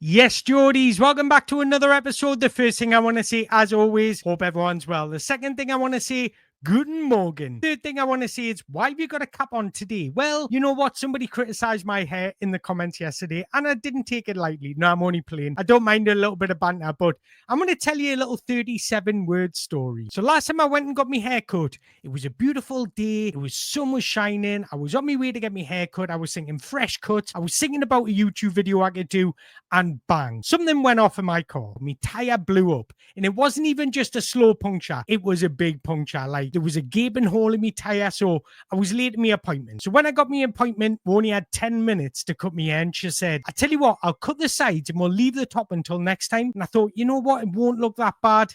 Yes, Geordies, welcome back to another episode. The first thing I want to say, as always, hope everyone's well. The second thing I want to say, Guten Morgen. Third thing I want to say is, why have you got a cap on today? Well, you know what? Somebody criticized my hair in the comments yesterday, and I didn't take it lightly. No, I'm only playing. I don't mind a little bit of banter, but I'm going to tell you a little 37-word story. So last time I went and got my hair cut, it was a beautiful day. It was sun was shining. I was on my way to get my hair cut. I was thinking fresh cuts. I was thinking about a YouTube video I could do, and bang, something went off in my car. My tire blew up, and it wasn't even just a slow puncture. It was a big puncture. Like, there was a gaping hole in my tire, so I was late to my appointment. So when I got my appointment, we only had 10 minutes to cut my hair, and she said, I tell you what, I'll cut the sides and we'll leave the top until next time. And I thought, you know what, it won't look that bad.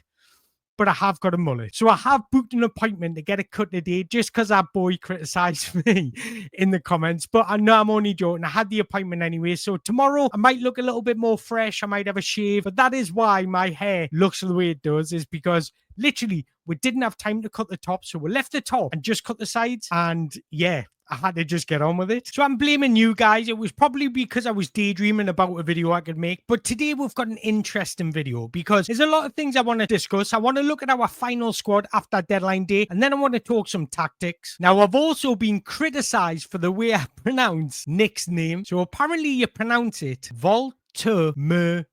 But I have got a mullet. So I have booked an appointment to get it cut today just because our boy criticised me in the comments. But I know I'm only joking. I had the appointment anyway. So tomorrow I might look a little bit more fresh. I might have a shave. But that is why my hair looks the way it does, is because literally we didn't have time to cut the top. So we left the top and just cut the sides. And yeah, I had to just get on with it. So I'm blaming you guys. It was probably because I was daydreaming about a video I could make. But today we've got an interesting video because there's a lot of things I want to discuss. I want to look at our final squad after deadline day, and then I want to talk some tactics. Now, I've also been criticized for the way I pronounce Nick's name. So apparently you pronounce it Woltemade.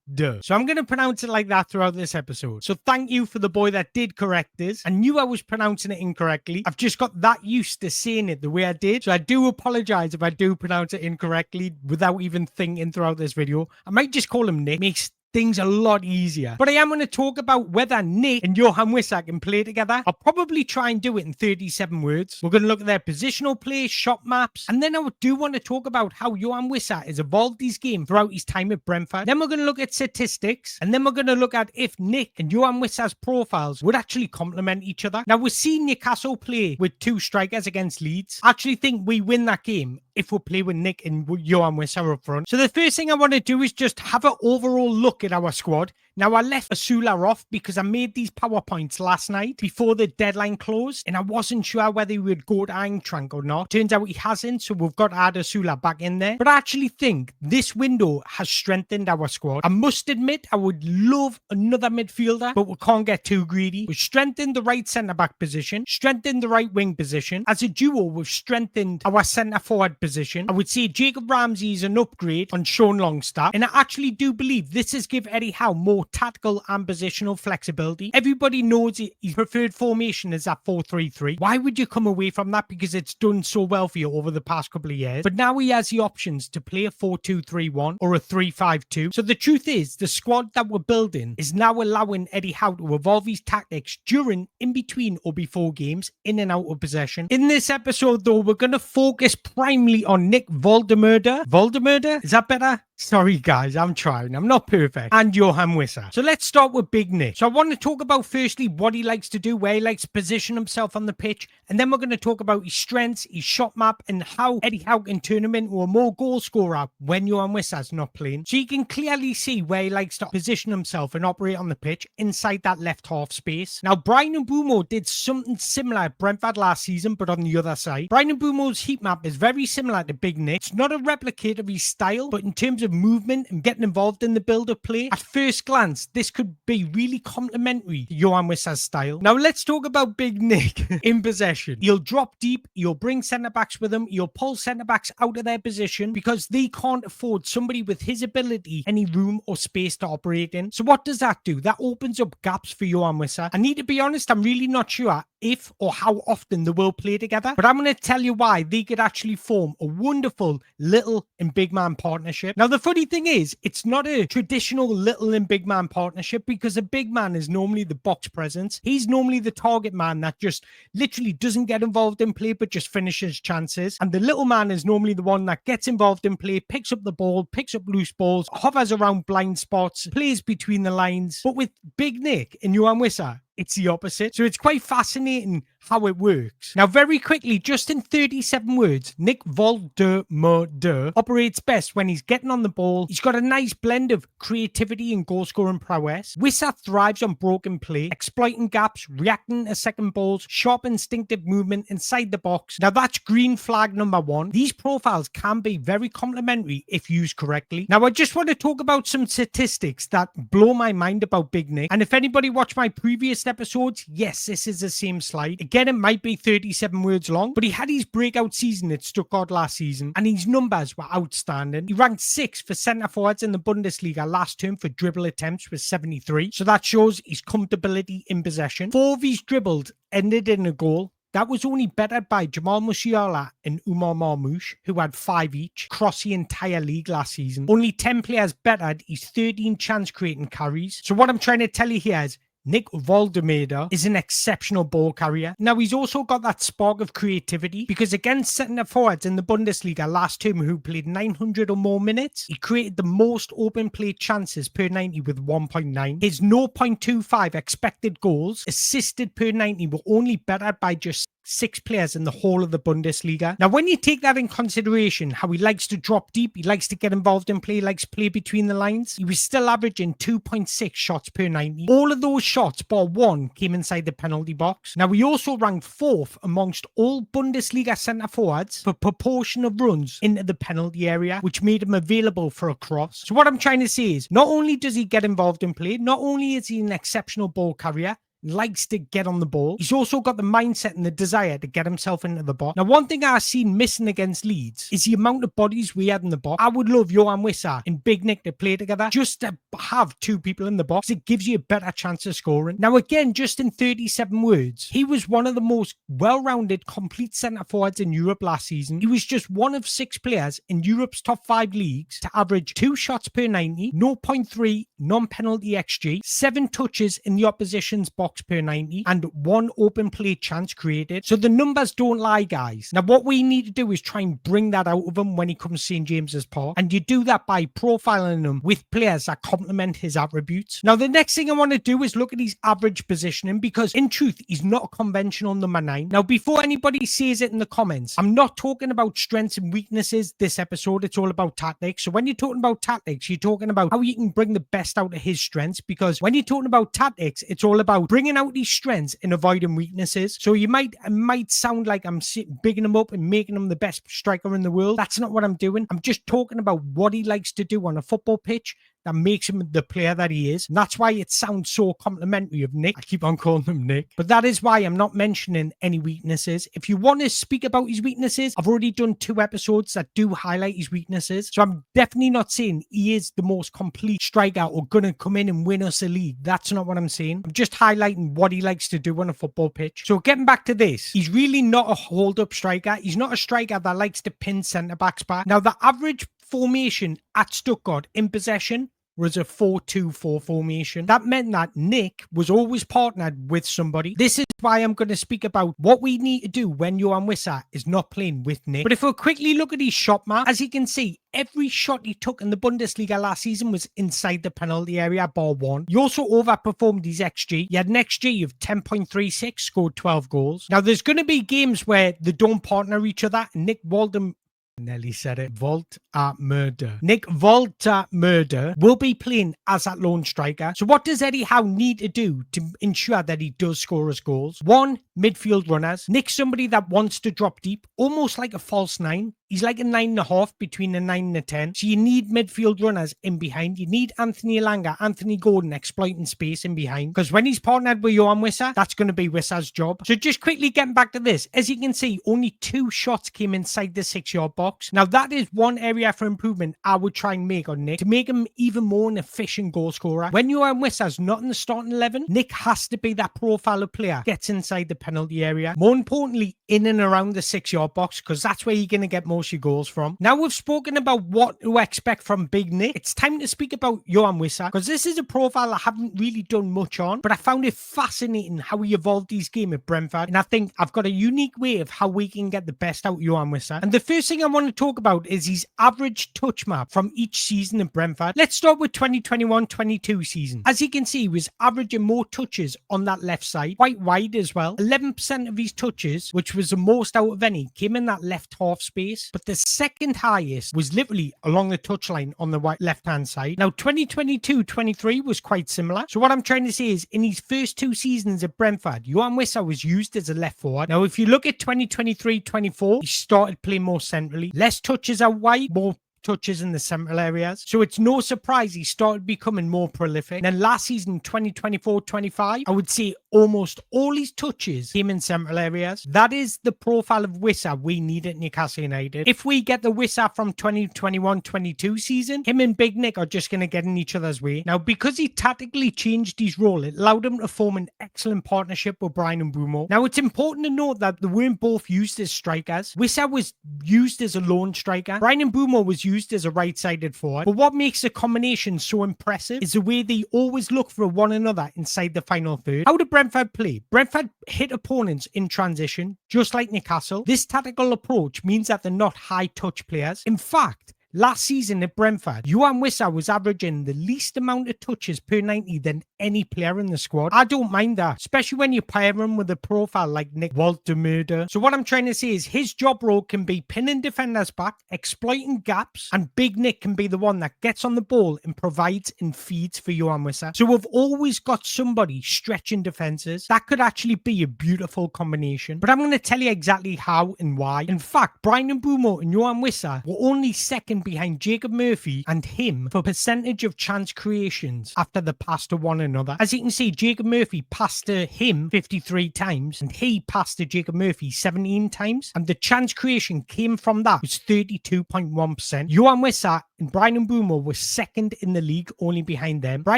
So I'm going to pronounce it like that throughout this episode. So thank you for the boy that did correct this. I knew I was pronouncing it incorrectly. I've just got that used to saying it the way I did. So I do apologize if I do pronounce it incorrectly without even thinking throughout this video. I might just call him Nick. Makes things a lot easier. But I am going to talk about whether Nick and Yoane Wissa can play together. I'll probably try and do it in 37 words. We're going to look at their positional play, shot maps, and then I do want to talk about how Yoane Wissa has evolved his game throughout his time at Brentford. Then we're going to look at statistics, and then we're going to look at if Nick and Yoane Wissa's profiles would actually complement each other. Now, we've seen Newcastle play with two strikers against Leeds. I actually think we win that game if we play with Nick and Yoane Wissa up front. So the first thing I want to do is just have an overall look at our squad. Now, I left Asula off because I made these PowerPoints last night before the deadline closed, and I wasn't sure whether he would go to Eintracht or not. Turns out he hasn't, so we've got to add Asula back in there. But I actually think this window has strengthened our squad. I must admit, I would love another midfielder, but we can't get too greedy. We've strengthened the right centre-back position, strengthened the right wing position. As a duo, we've strengthened our centre-forward position. I would say Jacob Ramsey is an upgrade on Sean Longstaff, and I actually do believe this has given Eddie Howe more tactical and positional flexibility. Everybody knows his preferred formation is that 4-3-3. Why would you come away from that? Because it's done so well for you over the past couple of years. But now he has the options to play a 4-2-3-1 or a 3-5-2. So the truth is, the squad that we're building is now allowing Eddie Howe to evolve his tactics during, in between or before games, in and out of possession. In this episode, though, we're going to focus primarily on Nick Woltemade. Woltemade? Is that better? Sorry, guys, I'm trying. I'm not perfect. And Yoane Wissa. So let's start with Big Nick. So I want to talk about, firstly, what he likes to do, where he likes to position himself on the pitch. And then we're going to talk about his strengths, his shot map, and how Eddie Howe can turn him into a more goal scorer when Yoane Wissa's not playing. So you can clearly see where he likes to position himself and operate on the pitch inside that left half space. Now, Bryan Mbeumo did something similar at Brentford last season, but on the other side. Bryan Mbeumo's heat map is very similar to Big Nick. It's not a replicate of his style, but in terms of movement and getting involved in the build-up play, at first glance, this could be really complementary to Yoane Wissa's style. Now, let's talk about Big Nick in possession. He'll drop deep, he'll bring centre-backs with him, he'll pull centre-backs out of their position because they can't afford somebody with his ability any room or space to operate in. So what does that do? That opens up gaps for Yoane Wissa. I need to be honest, I'm really not sure if or how often they will play together, but I'm going to tell you why they could actually form a wonderful little and big man partnership. Now, the funny thing is, it's not a traditional little and big man partnership because a big man is normally the box presence. He's normally the target man that just literally doesn't get involved in play, but just finishes chances. And the little man is normally the one that gets involved in play, picks up the ball, picks up loose balls, hovers around blind spots, plays between the lines. But with Big Nick and Yoane Wissa, it's the opposite. So it's quite fascinating how it works. Now, very quickly, just in 37 words, Nick Woltemade operates best when he's getting on the ball. He's got a nice blend of creativity and goal-scoring prowess. Wissa thrives on broken play, exploiting gaps, reacting to second balls, sharp instinctive movement inside the box. Now, that's green flag number one. These profiles can be very complementary if used correctly. Now, I just want to talk about some statistics that blow my mind about Big Nick. And if anybody watched my previous episodes, yes, this is the same slide. Again, it might be 37 words long, but he had his breakout season at Stuttgart last season, and his numbers were outstanding. He ranked 6th for centre forwards in the Bundesliga last term for dribble attempts with 73. So that shows his comfortability in possession. 4 of his dribbles ended in a goal. That was only bettered by Jamal Musiala and Umar Marmoush, who had 5 each across the entire league last season. Only 10 players bettered his 13 chance creating carries. So what I'm trying to tell you here is Nick Woltemade is an exceptional ball carrier. Now, he's also got that spark of creativity because against centre forwards in the Bundesliga last term who played 900 or more minutes, he created the most open play chances per 90 with 1.9. His 0.25 expected goals assisted per 90 were only bettered by just 6 players in the whole of the Bundesliga. Now, when you take that in consideration, how he likes to drop deep, he likes to get involved in play, likes to play between the lines, he was still averaging 2.6 shots per 90. All of those shots, bar one, came inside the penalty box. Now, he also ranked 4th amongst all Bundesliga centre forwards for proportion of runs into the penalty area, which made him available for a cross. So what I'm trying to say is, not only does he get involved in play, not only is he an exceptional ball carrier, likes to get on the ball, he's also got the mindset and the desire to get himself into the box. Now, one thing I've seen missing against Leeds is the amount of bodies we had in the box. I would love Yoane Wissa and Big Nick to play together just to have 2 people in the box. It gives you a better chance of scoring. Now, again, just in 37 words, he was one of the most well-rounded, complete centre forwards in Europe last season. He was just one of 6 players in Europe's top 5 leagues to average 2 shots per 90, 0.3 non-penalty XG, 7 touches in the opposition's box per 90, and 1 open play chance created. So the numbers don't lie, guys. Now, what we need to do is try and bring that out of him when he comes to St. James's Park, and you do that by profiling him with players that complement his attributes. Now, the next thing I want to do is look at his average positioning, because in truth, he's not a conventional number 9. Now, before anybody says it in the comments, I'm not talking about strengths and weaknesses this episode. It's all about tactics. So when you're talking about tactics, you're talking about how you can bring the best out of his strengths, because when you're talking about tactics, it's all about bringing out these strengths and avoiding weaknesses. So it might sound like I'm bigging him up and making him the best striker in the world. That's not what I'm doing. I'm just talking about what he likes to do on a football pitch that makes him the player that he is. And that's why it sounds so complimentary of Nick. I keep on calling him Nick. But that is why I'm not mentioning any weaknesses. If you want to speak about his weaknesses, I've already done 2 episodes that do highlight his weaknesses. So I'm definitely not saying he is the most complete striker or going to come in and win us a league. That's not what I'm saying. I'm just highlighting what he likes to do on a football pitch. So getting back to this, he's really not a hold-up striker. He's not a striker that likes to pin centre-backs back. Now, the average formation at Stuttgart in possession was a 4-2-4 formation. That meant that Nick was always partnered with somebody. This is why I'm going to speak about what we need to do when Yoane Wissa is not playing with Nick. But if we quickly look at his shot map, as you can see, every shot he took in the Bundesliga last season was inside the penalty area, bar 1. He also overperformed his XG. He had an XG of 10.36, scored 12 goals. Now, there's going to be games where they don't partner each other. Nick Nearly said it. Nick Woltemade will be playing as that lone striker. So what does Eddie Howe need to do to ensure that he does score his goals? 1, midfield runners. Nick's somebody that wants to drop deep, almost like a false 9. He's like a 9.5 between a 9 and a 10. So you need midfield runners in behind. You need Anthony Elanga, Anthony Gordon exploiting space in behind. Because when he's partnered with Yoane Wissa, that's going to be Wissa's job. So just quickly getting back to this. As you can see, only 2 shots came inside the 6-yard box. Now that is one area for improvement I would try and make on Nick to make him even more an efficient goal scorer. When Yoane Wissa's not in the starting 11, Nick has to be that profile of player, gets inside the penalty area. More importantly, in and around the 6-yard box, because that's where you're going to get most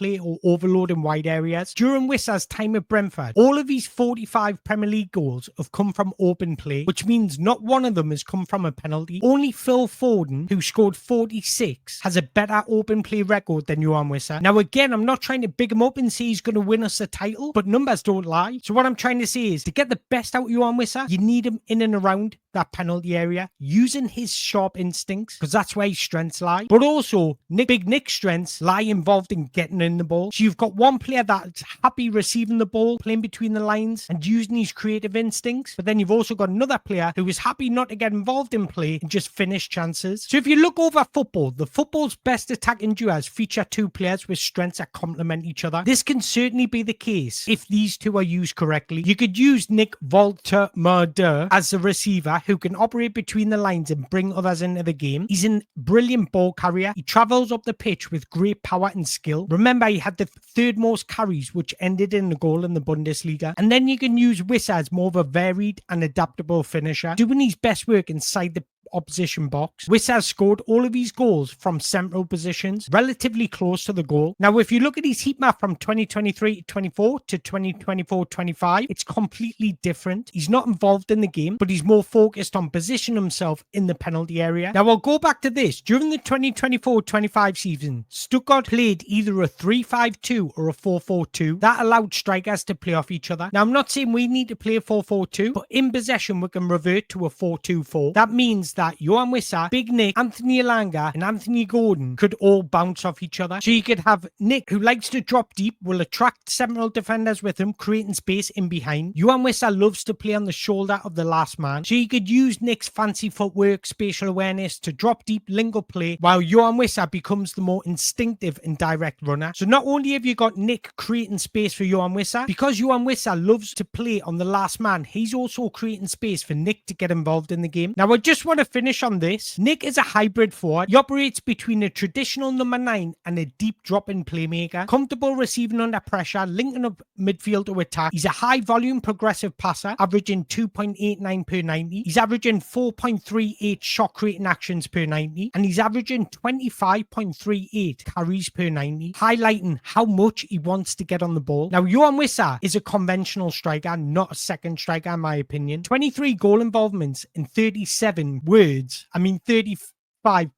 play or overload in wide areas. During Wissa's time at Brentford, all of his 45 Premier League goals have come from open play, which means not one of them has come from a penalty. Only Phil Foden, who scored 46, has a better open play record than Yoane Wissa. Now again, I'm not trying to big him up and say he's going to win us the title, but numbers don't lie. So what I'm trying to say is, to get the best out of Yoane Wissa, you need him in and around that penalty area, using his sharp instincts, because that's where his strengths lie. But also, Big Nick's strengths lie involved in getting in the ball. So you've got one player that's happy receiving the ball, playing between the lines and using his creative instincts. But then you've also got another player who is happy not to get involved in play and just finish chances. So if you look over football, the football's best attacking duos feature two players with strengths that complement each other. This can certainly be the case if these two are used correctly. You could use Nick Woltemade as the receiver, who can operate between the lines and bring others into the game. He's a brilliant ball carrier. He travels up the pitch with great power and skill. Remember, he had the third most carries, which ended in a goal in the Bundesliga. And then you can use Wissa as more of a varied and adaptable finisher, doing his best work inside the opposition box. Wissa has scored all of his goals from central positions, relatively close to the goal. Now, if you look at his heat map from 2023-24 to 2024-25, it's completely different. He's not involved in the game, but he's more focused on positioning himself in the penalty area. Now, I'll go back to this. During the 2024-25 season, Stuttgart played either a 3-5-2 or a 4-4-2. That allowed strikers to play off each other. Now, I'm not saying we need to play a 4-4-2, but in possession, we can revert to a 4-2-4. That means that Yoane Wissa, Big Nick, Anthony Elanga, and Anthony Gordon could all bounce off each other. So you could have Nick, who likes to drop deep, will attract several defenders with him, creating space in behind. Yoane Wissa loves to play on the shoulder of the last man. So you could use Nick's fancy footwork, spatial awareness to drop deep, link up play, while Yoane Wissa becomes the more instinctive and direct runner. So not only have you got Nick creating space for Yoane Wissa, because Yoane Wissa loves to play on the last man, he's also creating space for Nick to get involved in the game. Now, I just want to finish on this. Nick is a hybrid forward. He operates between a traditional number 9 and a deep drop-in playmaker, comfortable receiving under pressure, linking up midfield to attack. He's a high-volume progressive passer, averaging 2.89 per 90. He's averaging 4.38 shot-creating actions per 90, and he's averaging 25.38 carries per 90, highlighting how much he wants to get on the ball. Now, Yoane Wissa is a conventional striker, not a second striker in my opinion. 23 goal involvements in 35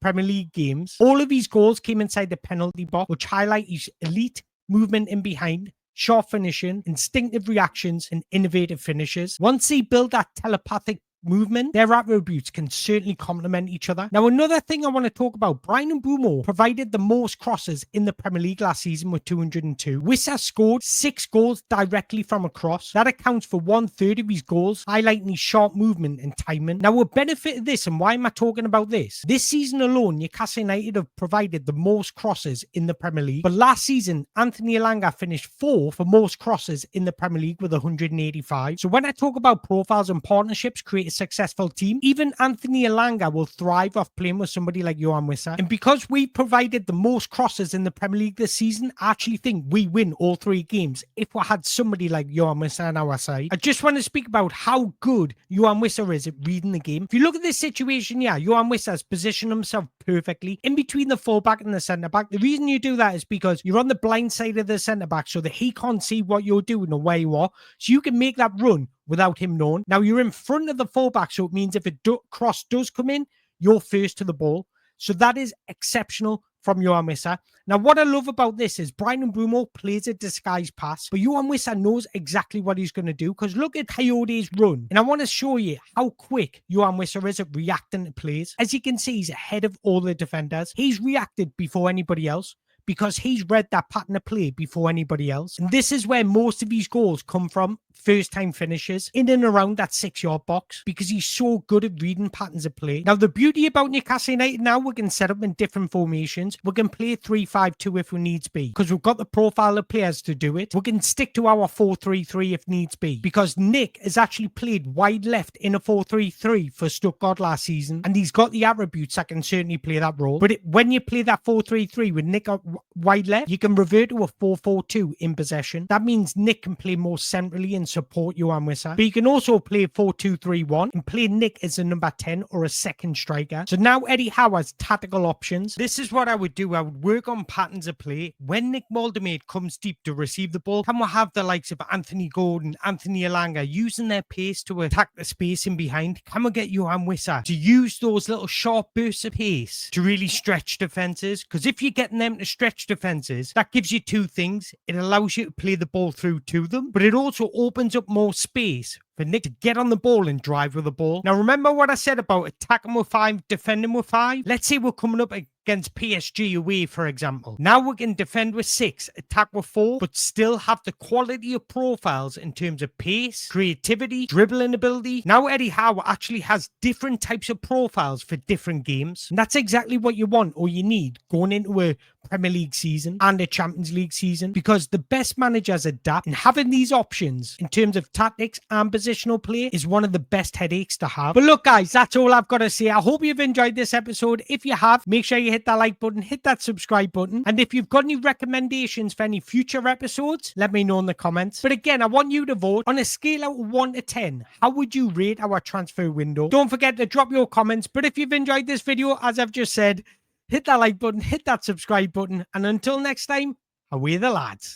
Premier League games. All of his goals came inside the penalty box, which highlight his elite movement in behind, sharp finishing, instinctive reactions, and innovative finishes. Once he built that telepathic movement, their attributes can certainly complement each other. Now, another thing I want to talk about, Bryan Mbeumo provided the most crosses in the Premier League last season with 202. Wissa scored 6 goals directly from a cross. That accounts for 1/3 of his goals, highlighting his sharp movement and timing. Now, a benefit of this, and why am I talking about this? This season alone, Newcastle United have provided the most crosses in the Premier League. But last season, Anthony Elanga finished 4th for most crosses in the Premier League with 185. So when I talk about profiles and partnerships create a successful team, even Anthony Elanga will thrive off playing with somebody like Yoane Wissa. And because we provided the most crosses in the Premier League this season, I actually think we win all 3 games if we had somebody like Yoane Wissa on our side. I just want to speak about how good Yoane Wissa is at reading the game. If you look at this situation here, Yoane Wissa has positioned himself perfectly in between the fullback and the centre-back. The reason you do that is because you're on the blind side of the centre-back so that he can't see what you're doing or where you are. So you can make that run without him knowing. Now, you're in front of the fullback, so it means if a cross does come in, you're first to the ball. So that is exceptional from Yoane Wissa. Now, what I love about this is Bryan Mbeumo plays a disguised pass, but Yoane Wissa knows exactly what he's going to do, because look at Coyote's run. And I want to show you how quick Yoane Wissa is at reacting to plays. As you can see, he's ahead of all the defenders. He's reacted before anybody else, because he's read that pattern of play before anybody else. And this is where most of his goals come from, first-time finishes in and around that 6-yard box, because he's so good at reading patterns of play. Now, the beauty about Newcastle United now, we can set up in different formations. We can play 3-5-2 if we needs be, because we've got the profile of players to do it. We can stick to our 4-3-3 if needs be, because Nick has actually played wide left in a 4-3-3 for Stuttgart last season, and he's got the attributes that can certainly play that role. But when you play that 4-3-3 with Nick wide left, you can revert to a 4-4-2 in possession. That means Nick can play more centrally and support Yoane Wissa. But you can also play 4-2-3-1 and play Nick as a number 10 or a second striker. So now Eddie Howe has tactical options. This is what I would do. I would work on patterns of play. When Nick Woltemade comes deep to receive the ball, can we have the likes of Anthony Gordon, Anthony Elanga using their pace to attack the space in behind? Can we get Yoane Wissa to use those little sharp bursts of pace to really stretch defenses? Because if you're getting them to stretch defenses, that gives you two things. It allows you to play the ball through to them, but it also opens up more space for Nick to get on the ball and drive with the ball. Now, remember what I said about attacking with 5, defending with 5? Let's say we're coming up against PSG away, for example. Now we can defend with 6, attack with 4, but still have the quality of profiles in terms of pace, creativity, dribbling ability. Now Eddie Howe actually has different types of profiles for different games. And that's exactly what you want or you need going into a Premier League season and a Champions League season, because the best managers adapt, and having these options in terms of tactics and positional play is one of the best headaches to have. But look, guys, that's all I've got to say. I hope you've enjoyed this episode. If you have, make sure you hit that like button, hit that subscribe button, and if you've got any recommendations for any future episodes, let me know in the comments. But again, I want you to vote on a scale out of 1 to 10. How would you rate our transfer window? Don't forget to drop your comments. But if you've enjoyed this video, as I've just said, hit that like button, hit that subscribe button, and until next time, away the lads.